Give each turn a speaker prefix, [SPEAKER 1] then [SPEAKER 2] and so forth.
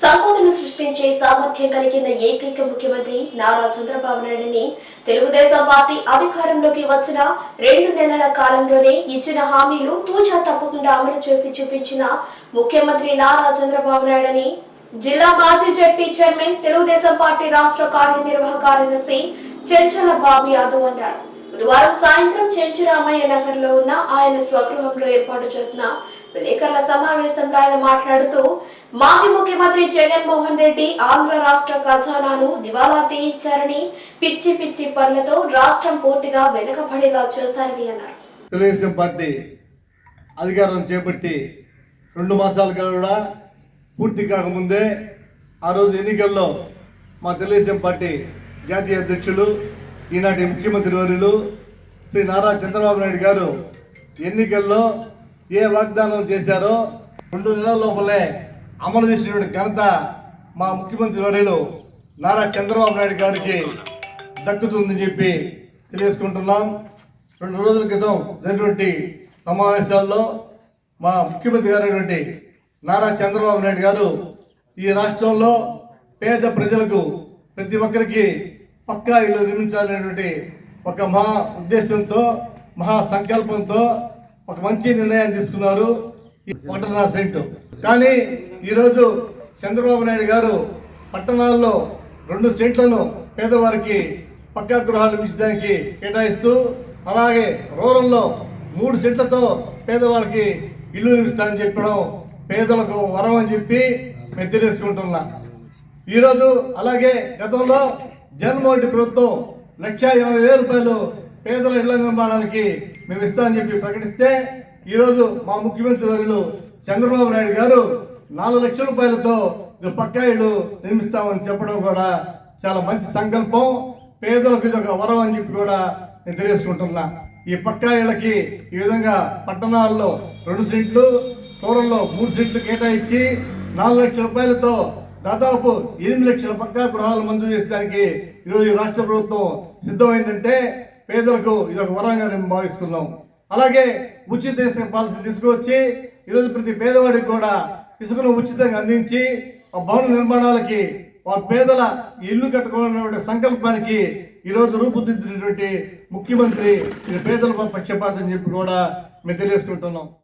[SPEAKER 1] సంపదను సృష్టించే సామర్థ్యం కలిగిన ఏకైక ముఖ్యమంత్రి నారా చంద్రబాబు నాయుడుని తెలుగుదేశం పార్టీ అధికారంలోకి వచ్చిన 2 నెలల కాలంలోనే ఇచ్చిన హామీలు తూచా తప్పకుండా అమలు చేసి చూపించిన ముఖ్యమంత్రి నారా చంద్రబాబు నాయుడుని జిల్లా మాజీ జెడ్పీ చైర్మన్ తెలుగుదేశం పార్టీ రాష్ట్ర కార్యనిర్వాహక కార్యదర్శి చెంచల బాబు యాదవ్ అన్నారు. బుధవారం సాయంత్రం చెంచురామయ్య నగర్ లో ఉన్న ఆయన స్వగృహంలో ఏర్పాటు చేసిన విలేకరుల సమావేశంలో ఆయన మాట్లాడుతూ మాజీ ముఖ్యమంత్రి జగన్మోహన్ రెడ్డి ఆంధ్ర రాష్ట్ర ఖజానాను దివాలా తీయించారని పిచ్చి పిచ్చి పనులతో రాష్ట్రం పూర్తిగా వెనుకబడేలా చేశారని అన్నారు.
[SPEAKER 2] తెలుగుదేశం పార్టీ అధికారం చేపట్టి 2 మాసాలు కూడా పూర్తి కాకముందే ఆ రోజు ఎన్నికల్లో మా తెలుగుదేశం పార్టీ జాతీయ అధ్యక్షులు ఈనాటి ముఖ్యమంత్రి వర్యులు శ్రీ నారా చంద్రబాబు నాయుడు గారు ఎన్నికల్లో ఏ వాగ్దానం చేశారో 2 నెలల లోపలే అమలు చేసినటువంటి ఘనత మా ముఖ్యమంత్రి వర్యులు నారా చంద్రబాబు నాయుడు గారికి దక్కుతుందని చెప్పి తెలియజేసుకుంటున్నాం. 2 రోజుల క్రితం జరిగినటువంటి సమావేశాల్లో మా ముఖ్యమంత్రి గారైనటువంటి నారా చంద్రబాబు నాయుడు గారు ఈ రాష్ట్రంలో పేద ప్రజలకు ప్రతి ఒక్కరికి పక్కా ఇల్లు నిర్మించాలనేటువంటి ఒక మహా ఉద్దేశంతో మహా సంకల్పంతో ఒక మంచి నిర్ణయాన్ని తీసుకున్నారు. 1.5 సెంటు కానీ ఈరోజు చంద్రబాబు నాయుడు గారు పట్టణాల్లో 2 సెంట్లను పేదవారికి పక్కా గృహాలు నిర్మించడానికి కేటాయిస్తూ అలాగే రూరల్లో 3 సెంట్లతో పేదవాళ్ళకి ఇల్లు నిర్మిస్తానని చెప్పడం పేదలకు వరం అని చెప్పి మేము తెలియజేసుకుంటున్నా. ఈరోజు అలాగే గతంలో జగన్మోహన్ రెడ్డి ప్రభుత్వం 1,80,000 రూపాయలు పేదల ఇళ్ల నిర్మాణానికి మేము ఇస్తామని చెప్పి ప్రకటిస్తే ఈరోజు మా ముఖ్యమంత్రి వర్యులు చంద్రబాబు నాయుడు గారు 4 లక్షల రూపాయలతో పక్కా ఇళ్ళు నిర్మిస్తామని చెప్పడం కూడా చాలా మంచి సంకల్పం. పేదలకు ఇది ఒక వరం అని చెప్పి కూడా నేను తెలియజేసుకుంటున్నా. ఈ పక్కా ఇళ్ళకి ఈ విధంగా పట్టణాల్లో 2 సెంట్లు రూరల్లో 3 సెంట్లు కేటాయించి 4 లక్షల రూపాయలతో దాదాపు 8 లక్షల పక్కా గృహాలు మంజూరు చేసేదానికి ఈరోజు రాష్ట్ర ప్రభుత్వం సిద్ధమైందంటే పేదలకు ఇది ఒక వరంగా మేము భావిస్తున్నాం. అలాగే ఉచిత ఇసుక పాలసీ తీసుకువచ్చి ఈరోజు ప్రతి పేదవాడికి కూడా ఇసుకను ఉచితంగా అందించి ఆ భవన నిర్మాణాలకి వాళ్ళ పేదల ఇల్లు కట్టుకోవాలనే సంకల్పానికి ఈరోజు రూపుదిద్దినటువంటి ముఖ్యమంత్రి పేదల పక్షపాతం చెప్పి కూడా మేము తెలియజేసుకుంటున్నాం.